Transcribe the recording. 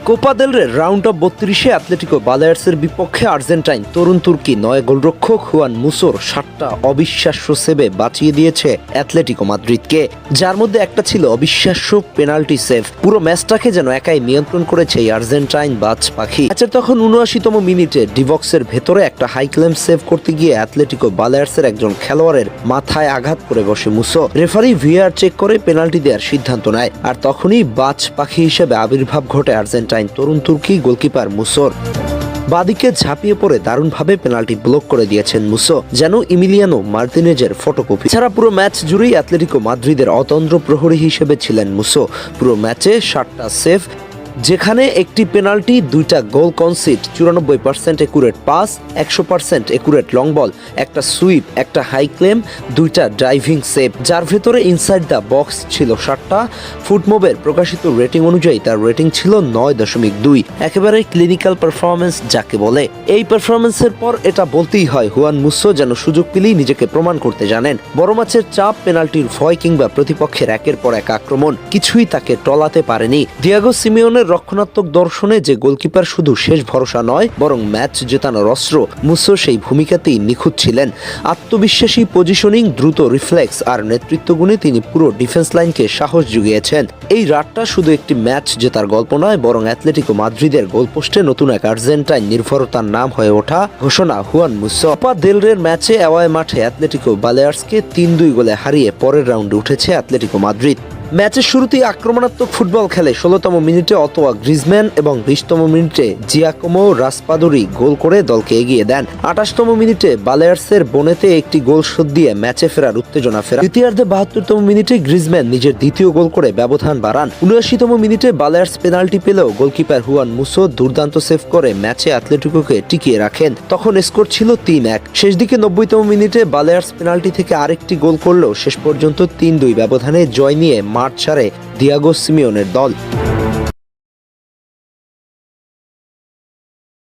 Copa del রে round of 32-এ Atletico বালেয়ার্সের বিপক্ষে Argentine তরুণ তুর্কি 9 গোলরক্ষক হুয়ান মুসোর 7টা অবিশ্বাস্য সেভে বাঁচিয়ে দিয়েছে অ্যাটলেটিকো মাদ্রিদকে, যার মধ্যে একটা ছিল অবিশ্বাস্য পেনাল্টি সেভ। পুরো ম্যাচটাকে যেন একাই নিয়ন্ত্রণ করেছে এই আর্জেন্টাইন বাজ পাখি। ম্যাচের তখন 79তম মিনিটে ডিবক্সের ভেতরে একটা হাই ক্লেম সেভ করতে গিয়ে অ্যাটলেটিকো বালেয়ার্সের একজন খেলোয়াড়ের মাথায় আঘাত করে বসে মুসো। রেফারি ভিআর চেক করে পেনাল্টি দেওয়ার সিদ্ধান্ত নেয়, আর তখনই বাজ পাখি হিসেবে আবির্ভাব ঘটে আর্জেন্টাইন তরুণ তুর্কি গোলকিপার মুসোর। বাদিকে ঝাঁপিয়ে পড়ে দারুণভাবে পেনাল্টি ব্লক করে দিয়েছেন মুসো, যেন ইমিলিয়ানো মার্তিনেজের ফটোকপি। ছাড়া পুরো ম্যাচ জুড়েই অ্যাটলেটিকো মাদ্রিদের অতন্দ্র প্রহরী হিসেবে ছিলেন মুসো। পুরো ম্যাচে 7টা সেভ, যেখানে একটি পেনাল্টি, 2টা গোল concede, 94% accurate pass, 100% accurate long ball, একটা সুইপ, একটা হাই ক্লেম, 2টা ড্রাইভিং সেভ, যার ভেতরে ইনসাইড দ্য বক্স ছিল 7টা। ফুটমোবের প্রকাশিত রেটিং অনুযায়ী তার রেটিং ছিল 9.2। একেবারে ক্লিনিক্যাল পারফরমেন্স যাকে বলে। এই পারফরমেন্সের পর এটা বলতেই হয়, হুয়ান মুসো যেন সুযোগ পেলেই নিজেকে প্রমাণ করতে জানেন। বড় ম্যাচের চাপ, পেনাল্টির ভয় কিংবা প্রতিপক্ষের একের পর এক আক্রমণ কিছুই তাকে টলাতে পারেনি। দিয়েগো সিমিওনের রক্ষণাত্মক দর্শনে যে গোলকিপার শুধু শেষ ভরসা নয়, বরং ম্যাচ জেতানোর অস্ত্র, মুসো সেই ভূমিকাতেই নিখুঁত ছিলেন। আত্মবিশ্বাসী পজিশনিং, দ্রুত রিফ্লেক্স আর নেতৃত্বগুণে তিনি পুরো ডিফেন্স লাইনকে সাহস জুগিয়েছেন। এই রাতটা শুধু একটি ম্যাচ জেতার গল্প নয়, বরং অ্যাটলেটিকো মাদ্রিদের গোলপোস্টে নতুন এক আর্জেন্টাইন নির্ভরতার নাম হয়ে ওঠা ঘোষণা হুয়ান মুসো। কোপা দেল রের ম্যাচে অ্যাওয়ে মাঠে অ্যাটলেটিকো বালেয়ার্সকে 3-2 গোলে হারিয়ে পরের রাউন্ডে উঠেছে অ্যাটলেটিকো মাদ্রিদ। ম্যাচের শুরুতেই আক্রমণাত্মক ফুটবল খেলে 16তম মিনিটে অতোয়া গ্রিজম্যান এবং 20তম মিনিটে জিয়াকোমো রাসপাদোরি গোল করে দলকে এগিয়ে দেন। 28তম মিনিটে বালেয়ার্সের বোনেতে একটি গোল শোধ দিয়ে ম্যাচে ফেরার উত্তেজনা ফেরা। দ্বিতীয়ার্ধে 72তম মিনিটে গ্রিজম্যান নিজের দ্বিতীয় গোল করে ব্যবধান বাড়ান। 79তম মিনিটে বালেয়ার্স পেনাল্টি পেলেও গোলকিপার হুয়ান মুসো দুর্দান্ত সেভ করে ম্যাচে অ্যাটলেটিকোকে টিকিয়ে রাখেন। তখন স্কোর ছিল 3-1। শেষ দিকে 90তম মিনিটে বালেয়ার্স পেনাল্টি থেকে আরেকটি গোল করলেও শেষ পর্যন্ত 3-2 ব্যবধানে জয় নিয়ে মাঠ ছাড়ে দিয়েগো সিমিওনের দল।